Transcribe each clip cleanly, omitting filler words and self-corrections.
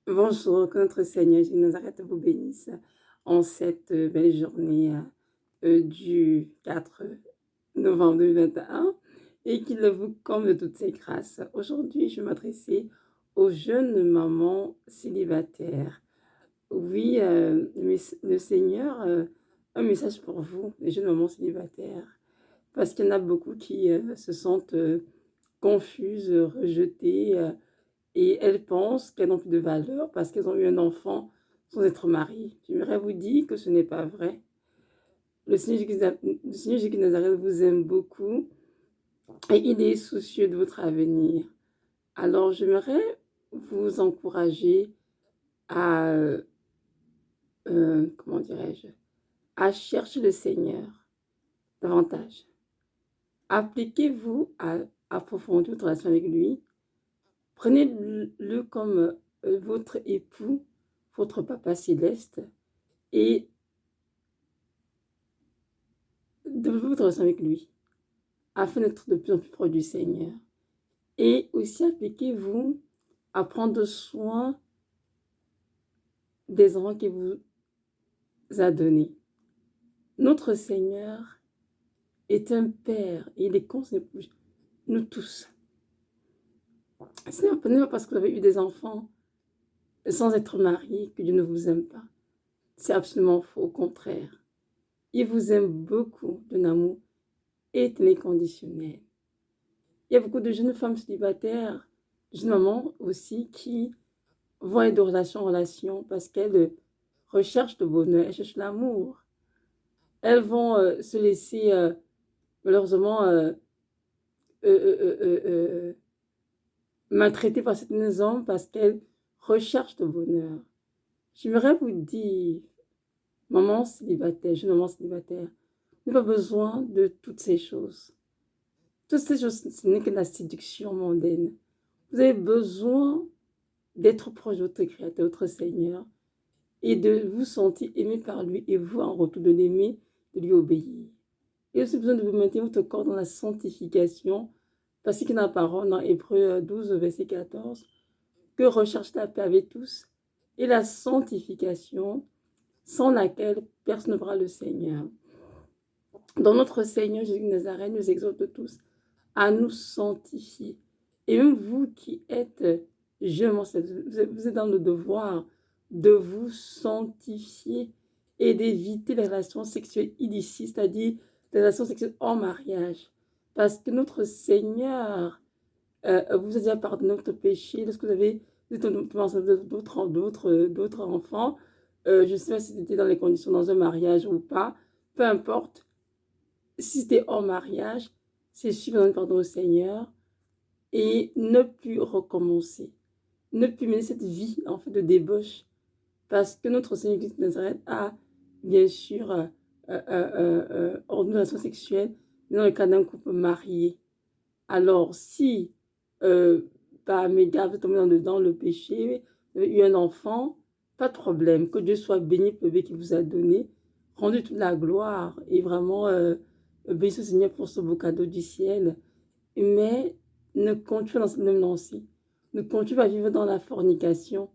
Bonjour, que notre Seigneur Jésus de Nazareth vous bénisse en cette belle journée du 4 novembre 2021 et qu'il vous comble de toutes ses grâces. Aujourd'hui, je vais m'adresser aux jeunes mamans célibataires. Oui, le Seigneur a un message pour vous, les jeunes mamans célibataires, parce qu'il y en a beaucoup qui se sentent confuses, rejetées, et elles pensent qu'elles n'ont plus de valeur parce qu'elles ont eu un enfant sans être mariées. J'aimerais vous dire que ce n'est pas vrai. Le Seigneur Jésus de Nazareth vous aime beaucoup et il est soucieux de votre avenir. Alors j'aimerais vous encourager à, comment dirais-je, à chercher le Seigneur davantage. Appliquez-vous à approfondir votre relation avec lui. Prenez-le comme votre époux, votre Papa céleste, et développez votre relation avec lui, afin d'être de plus en plus proche du Seigneur. Et aussi appliquez-vous à prendre soin des enfants qu'il vous a donnés. Notre Seigneur est un Père, et il est conseillé pour nous tous. Ce n'est pas parce que vous avez eu des enfants sans être marié que Dieu ne vous aime pas. C'est absolument faux, au contraire. Il vous aime beaucoup d'un amour éternel et conditionnel. Il y a beaucoup de jeunes femmes célibataires, de jeunes mamans aussi, qui vont aller de relation en relation parce qu'elles recherchent le bonheur, elles cherchent l'amour. Elles vont se laisser malheureusement maltraiter par certains hommes parce qu'elles recherchent le bonheur. J'aimerais vous dire, maman célibataire, jeune maman célibataire, vous n'avez pas besoin de toutes ces choses. Toutes ces choses, ce n'est que la séduction mondaine. Vous avez besoin d'être proche de votre Créateur, votre Seigneur, et de vous sentir aimé par lui, et vous, en retour de l'aimer, de lui obéir. Et aussi besoin de vous maintenir votre corps dans la sanctification, parce qu'il y a la parole dans Hébreux 12, verset 14, que recherche la paix avec tous, et la sanctification, sans laquelle personne ne verra le Seigneur. Donc notre Seigneur Jésus de Nazareth nous exhorte tous à nous sanctifier. Et même vous qui êtes jeunes, vous êtes dans le devoir de vous sanctifier et d'éviter les relations sexuelles illicites, c'est-à-dire les relations sexuelles hors mariage. Parce que notre Seigneur vous a déjà pardonné notre péché lorsque vous avez d'autres enfants. Je ne sais pas si c'était dans les conditions dans un mariage ou pas. Peu importe. Si c'était hors mariage, c'est suivre le pardon au Seigneur et ne plus recommencer. Ne plus mener cette vie en fait de débauche. Parce que notre Seigneur Christ de Nazareth a bien sûr ordonné la relation sexuelle, mais dans le cas d'un couple marié. Alors, si par mégarde vous tombez dans le péché, vous avez eu un enfant, pas de problème. Que Dieu soit béni pour le bébé qu'il vous a donné. Rendez toute la gloire et vraiment bénissez le Seigneur pour ce beau cadeau du ciel. Mais ne continuez dans cette même lancée. Ne continuez pas à vivre dans la fornication,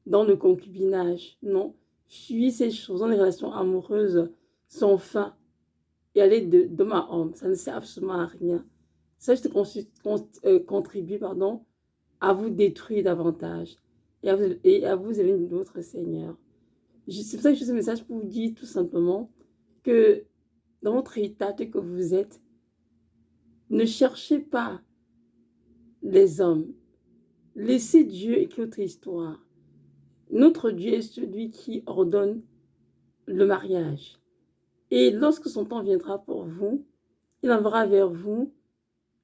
dans le concubinage. Non. Fuyez ces choses dans les relations amoureuses sans fin et aller d'homme à homme. Ça ne sert absolument à rien. Ça juste contribue à vous détruire davantage et à vous éloigner de votre Seigneur. C'est pour ça que je fais ce message pour vous dire tout simplement que dans votre état que vous êtes, ne cherchez pas les hommes. Laissez Dieu écrire votre histoire. Notre Dieu est celui qui ordonne le mariage. Et lorsque son temps viendra pour vous, il enverra vers vous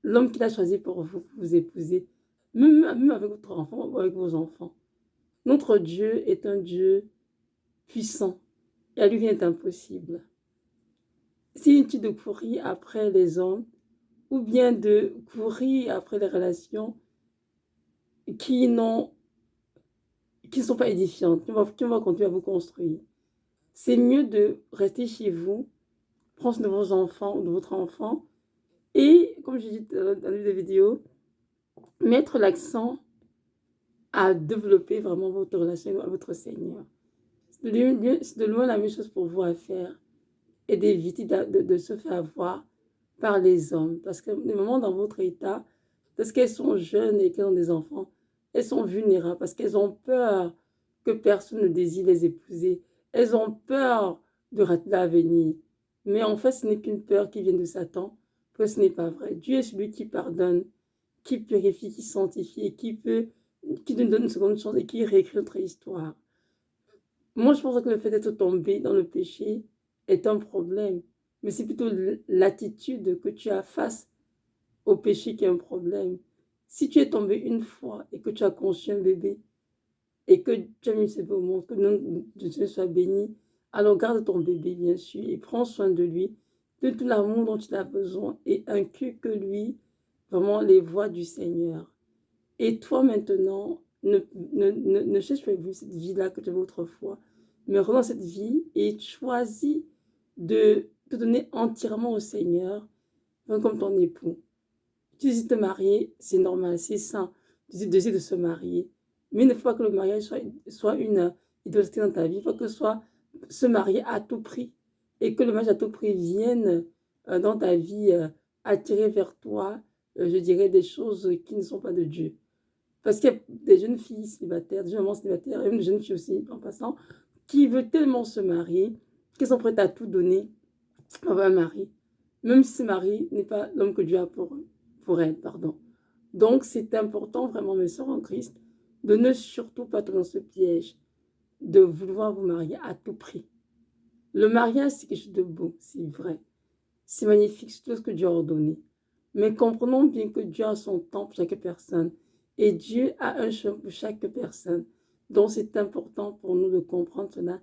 l'homme qu'il a choisi pour vous épouser, même avec votre enfant ou avec vos enfants. Notre Dieu est un Dieu puissant et à lui rien n'est impossible. C'est inutile de courir après les hommes ou bien de courir après les relations qui ne sont pas édifiantes, qui vont continuer à vous construire. C'est mieux de rester chez vous, prendre soin de vos enfants ou de votre enfant et, comme je dis dans la vidéo, mettre l'accent à développer vraiment votre relation à votre Seigneur. C'est de loin la même chose pour vous à faire et d'éviter de se faire avoir par les hommes. Parce que les mamans dans votre état, parce qu'elles sont jeunes et qu'elles ont des enfants, elles sont vulnérables parce qu'elles ont peur que personne ne désire les épouser. Elles ont peur de rater l'avenir. Mais en fait, ce n'est qu'une peur qui vient de Satan, parce que ce n'est pas vrai. Dieu est celui qui pardonne, qui purifie, qui sanctifie et qui nous donne une seconde chance et qui réécrit notre histoire. Moi, je pense que le fait d'être tombé dans le péché est un problème. Mais c'est plutôt l'attitude que tu as face au péché qui est un problème. Si tu es tombé une fois et que tu as conçu un bébé et que tu as mis ce bébé au monde, que le nom de Dieu soit béni, alors garde ton bébé, bien sûr, et prends soin de lui, de tout l'amour dont il a besoin et inculque lui vraiment les voies du Seigneur. Et toi, maintenant, ne cherche pas cette vie-là que tu avais autrefois, mais reviens dans cette vie et choisis de te donner entièrement au Seigneur, comme ton époux. Tu décides de te marier, c'est normal, c'est sain. Tu décides de se marier. Mais il ne faut pas que le mariage soit une idolâtrie dans ta vie. Il faut que ce soit se marier à tout prix. Et que le mariage à tout prix vienne dans ta vie attirer vers toi, je dirais, des choses qui ne sont pas de Dieu. Parce qu'il y a des jeunes filles célibataires, des jeunes mamans célibataires, et même des jeunes filles aussi, en passant, qui veulent tellement se marier, qu'elles sont prêtes à tout donner pour un mari, même si ce mari n'est pas l'homme que Dieu a pour elle, pardon. Donc, c'est important, vraiment, mes sœurs en Christ, de ne surtout pas tomber dans ce piège, de vouloir vous marier à tout prix. Le mariage, c'est quelque chose de beau, c'est vrai. C'est magnifique, c'est tout ce que Dieu a ordonné. Mais comprenons bien que Dieu a son temps pour chaque personne. Et Dieu a un chemin pour chaque personne. Donc, c'est important pour nous de comprendre cela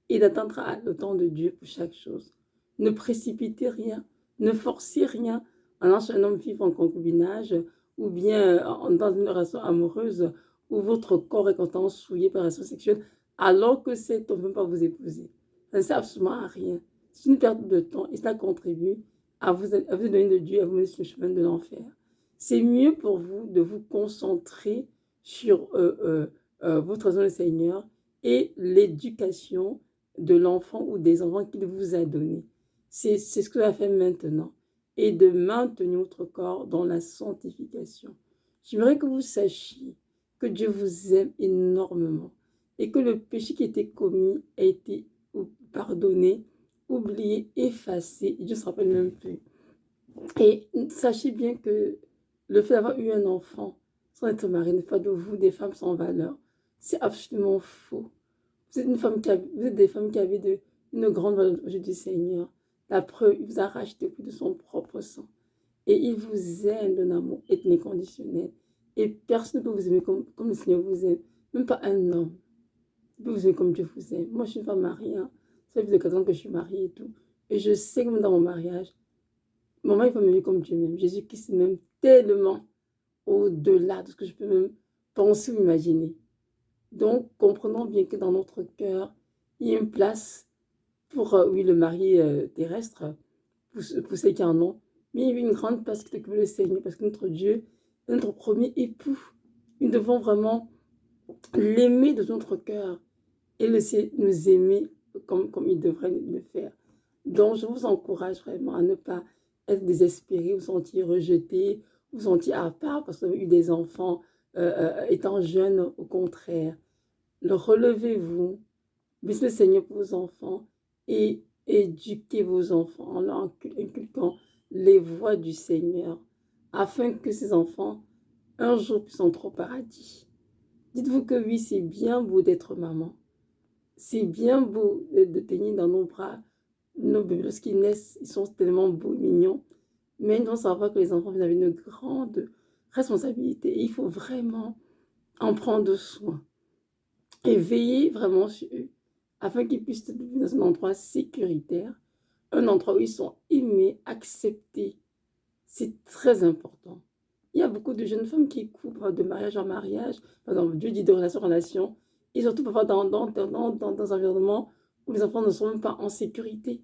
et d'attendre le temps de Dieu pour chaque chose. Ne précipitez rien, ne forcez rien en lançant un homme vivre en concubinage ou bien dans une relation amoureuse où votre corps est constamment souillé par la relation sexuelle alors que cet homme ne veut pas vous épouser. Ça ne sert absolument à rien. C'est une perte de temps et cela contribue à vous donner de Dieu, à vous mettre sur le chemin de l'enfer. C'est mieux pour vous de vous concentrer sur votre raison du Seigneur et l'éducation de l'enfant ou des enfants qu'il vous a donné. C'est ce que vous avez fait maintenant. Et de maintenir votre corps dans la sanctification. J'aimerais que vous sachiez que Dieu vous aime énormément et que le péché qui était commis a été pardonné, oublié, effacé. Dieu ne se rappelle même plus. Et sachez bien que le fait d'avoir eu un enfant sans être marié ne fait pas de vous des femmes sans valeur. C'est absolument faux. Vous êtes, vous êtes des femmes qui avaient une grande valeur aux yeux du Seigneur. La preuve, il vous a racheté au prix de son propre sang. Et il vous aime d'un amour inconditionnel. Et personne ne peut vous aimer comme le Seigneur vous aime. Même pas un homme. Il peut vous aimer comme Dieu vous aime. Moi, je suis une femme mariée. Hein. Ça fait plus de 4 ans que je suis mariée et tout. Et je sais que même dans mon mariage, mon mari va m'aimer comme Dieu m'aime. Jésus-Christ m'aime tellement au-delà de ce que je peux même penser ou imaginer. Donc, comprenons bien que dans notre cœur, il y a une place pour, oui, le mari terrestre, pour ceux qui en ont, mais il y a une grande place que le Seigneur, parce que notre Dieu est notre premier époux. Nous devons vraiment l'aimer de notre cœur et nous aimer comme il devrait le faire. Donc, je vous encourage vraiment à ne pas être désespéré, vous sentir rejeté, vous sentir à part parce que vous avez eu des enfants étant jeunes, au contraire. Relevez-vous, bénissez le Seigneur pour vos enfants et éduquez vos enfants en leur inculquant les voies du Seigneur afin que ces enfants, un jour, puissent entrer au paradis. Dites-vous que oui, c'est bien beau d'être maman. C'est bien beau de tenir dans nos bras nos bébés. Lorsqu'ils naissent, ils sont tellement beaux et mignons. Mais ils doivent savoir que les enfants avaient une grande responsabilité. Et il faut vraiment en prendre soin. Et veiller vraiment sur eux. Afin qu'ils puissent être dans un endroit sécuritaire. Un endroit où ils sont aimés, acceptés. C'est très important. Il y a beaucoup de jeunes femmes qui courent de mariage en mariage. Par exemple, Dieu dit de relation en relation. Et surtout parfois dans un environnement où les enfants ne sont même pas en sécurité.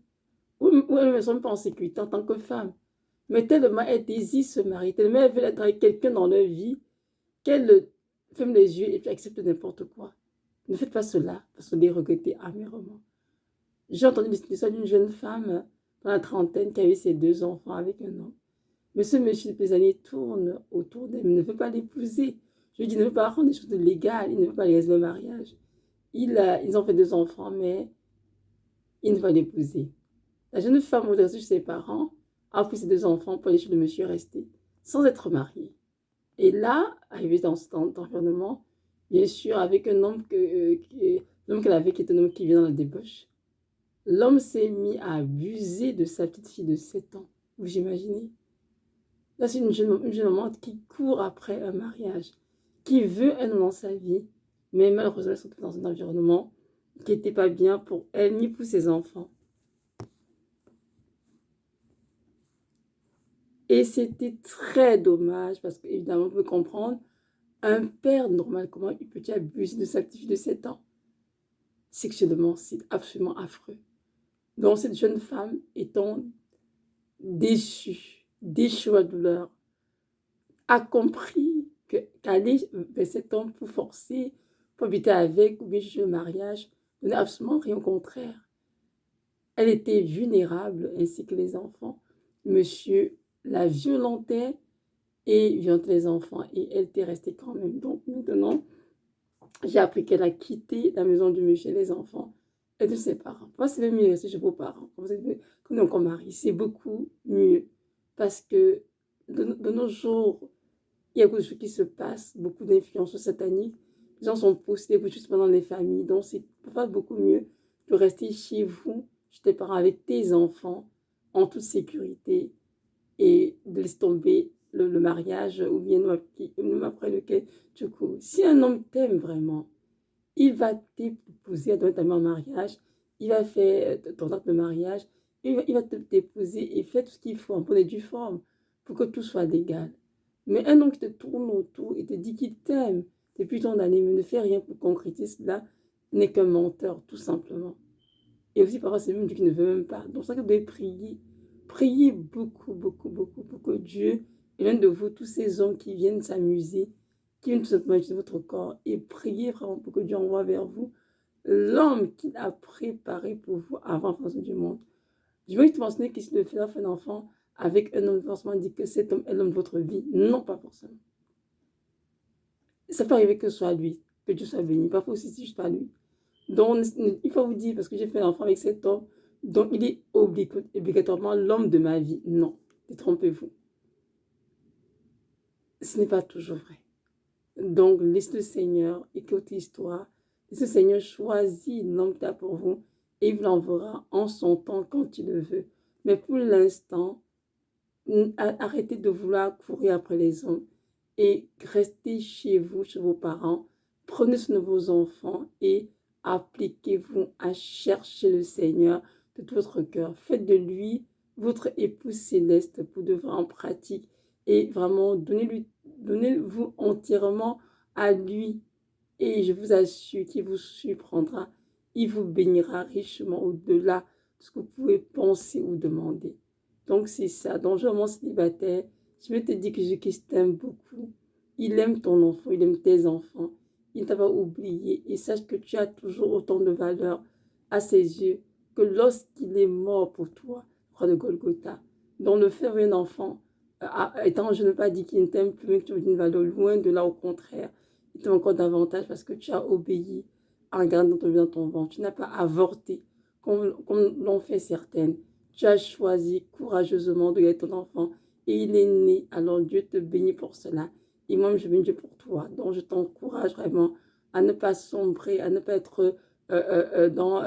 Où elles ne sont même pas en sécurité en tant que femmes. Mais tellement elles désirent se marier, tellement elles veulent être avec quelqu'un dans leur vie, qu'elles ferme les yeux et puis accepte n'importe quoi. Ne faites pas cela, parce que vous allez regretter amèrement. J'ai entendu l'histoire d'une jeune femme dans la trentaine qui avait ses 2 enfants avec un homme. Mais ce monsieur, depuis des années, tourne autour d'elle, ne veut pas l'épouser. Je lui dis, il ne veut pas rendre des choses légales, il ne veut pas les le mariage. Ils ont fait 2 enfants, mais il ne va l'épouser. La jeune femme, au chez ses parents, a pris ses 2 enfants pour aller chez le monsieur rester, sans être mariée. Et là, arrivé dans cet environnement, bien sûr, avec un homme l'homme qu'elle avait, qui était un homme qui vient dans la débauche, l'homme s'est mis à abuser de sa petite fille de 7 ans. Vous imaginez? Là, c'est une jeune maman qui court après un mariage, qui veut un homme dans sa vie, mais malheureusement, elle se retrouve dans un environnement qui n'était pas bien pour elle ni pour ses enfants. Et c'était très dommage parce qu'évidemment, on peut comprendre, un père normal, comment il peut abuser de sa petite fille de 7 ans sexuellement? C'est absolument affreux. Donc, cette jeune femme étant déçue, déchue à douleur, a compris qu'aller vers cet homme pour forcer, pour habiter avec ou bien juger le mariage, ne donnait absolument rien, au contraire. Elle était vulnérable, ainsi que les enfants. Monsieur la violentait et violentait les enfants, et elle était restée quand même. Donc maintenant, j'ai appris qu'elle a quitté la maison du monsieur et les enfants et de ses parents. Moi, c'est même mieux rester chez vos parents. Quand on est encore marié, c'est beaucoup mieux. Parce que de nos jours, il y a beaucoup de choses qui se passent, beaucoup d'influences sataniques. Les gens sont possédés, beaucoup de choses dans les familles. Donc, c'est parfois beaucoup mieux de rester chez vous, chez tes parents, avec tes enfants, en toute sécurité, et de laisser tomber le mariage, ou bien même après lequel tu cours. Si un homme t'aime vraiment, il va t'épouser, à ta en mariage, il va faire ton acte de mariage, il va t'épouser et faire tout ce qu'il faut en bonne et due forme pour que tout soit légal. Mais un homme qui te tourne autour et te dit qu'il t'aime depuis ton année, mais ne fait rien pour concrétiser cela, n'est qu'un menteur, tout simplement. Et aussi, parfois, c'est même Dieu qui ne veut même pas. Donc, c'est ça que vous devez prier. Priez beaucoup, beaucoup, beaucoup, pour que Dieu éloigne de vous tous ces hommes qui viennent s'amuser, qui viennent tout simplement utiliser votre corps. Et priez vraiment pour que Dieu envoie vers vous l'homme qu'il a préparé pour vous avant la fondation du monde. Je veux te mentionner que si le fait un enfant avec un homme, forcément dit que cet homme est l'homme de votre vie. Non, pas forcément. Ça peut arriver que ce soit lui, que Dieu soit béni. Parfois aussi, c'est juste pas lui. Donc, il faut vous dire, parce que j'ai fait un enfant avec cet homme, donc il est obligatoirement l'homme de ma vie. Non, détrompez-vous. Ce n'est pas toujours vrai. Donc, laisse le Seigneur écouter l'histoire. Laisse le Seigneur choisir l'homme qu'il a pour vous et il vous l'enverra en son temps quand il le veut. Mais pour l'instant, arrêtez de vouloir courir après les hommes et restez chez vous, chez vos parents. Prenez soin de vos enfants et appliquez-vous à chercher le Seigneur de tout votre cœur. Faites de lui votre épouse céleste pour de vrai en pratique et vraiment donnez-vous entièrement à lui. Et je vous assure qu'il vous surprendra. Il vous bénira richement au-delà de ce que vous pouvez penser ou demander. Donc c'est ça. Donc je mon célibataire, je vais te dire que Jésus-Christ t'aime beaucoup. Il aime ton enfant, il aime tes enfants. Il ne t'a pas oublié. Et sache que tu as toujours autant de valeur à ses yeux que lorsqu'il est mort pour toi, croix de Golgotha. Donc le faire un enfant, étant, je ne veux pas dire qu'il ne t'aime plus, mais que tu as une valeur loin de là, au contraire. Il t'aime encore davantage parce que tu as obéi en regardant ton vie dans ton ventre. Tu n'as pas avorté, comme l'ont fait certaines. Tu as choisi courageusement de garder ton enfant et il est né. Alors Dieu te bénit pour cela. Et moi, je bénis Dieu pour toi. Donc, je t'encourage vraiment à ne pas sombrer, à ne pas être dans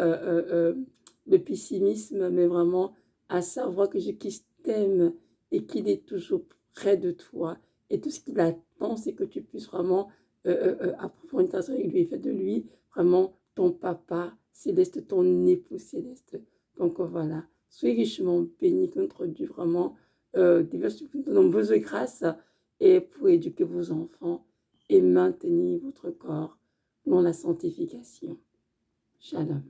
le pessimisme, mais vraiment à savoir que Jésus t'aime et qu'il est toujours près de toi. Et tout ce qu'il attend, c'est que tu puisses vraiment approfondir ta relation avec lui et faire de lui vraiment ton papa céleste, ton époux céleste. Donc voilà, soyez richement bénis, que notre Dieu vraiment déverse de nombreuses grâces et pour éduquer vos enfants et maintenir votre corps dans la sanctification. Shalom.